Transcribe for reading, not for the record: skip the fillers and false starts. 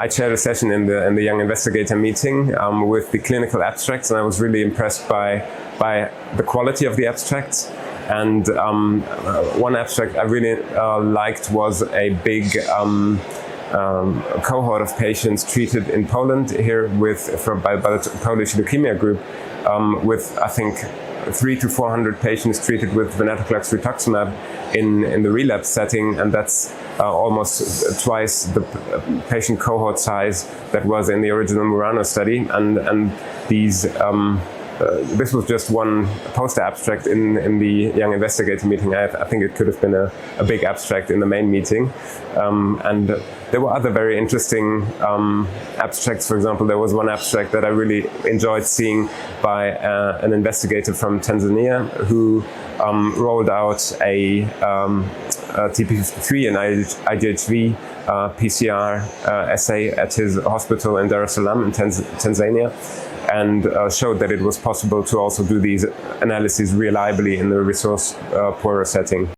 I chaired a session in the Young Investigator Meeting with the clinical abstracts, and I was really impressed by the quality of the abstracts. And one abstract I really liked was a big cohort of patients treated in Poland here by the Polish leukemia group with, I think, 300 to 400 patients treated with venetoclax rituximab in the relapse setting, and that's almost twice the patient cohort size that was in the original Murano study. And these this was just one poster abstract in the Young Investigator Meeting. I think it could have been a big abstract in the main meeting. And there were other very interesting abstracts. For example, there was one abstract that I really enjoyed seeing by an investigator from Tanzania who rolled out a TP53 and IGHV PCR assay at his hospital in Dar es Salaam in Tanzania, and showed that it was possible to also do these analyses reliably in the resource poorer setting.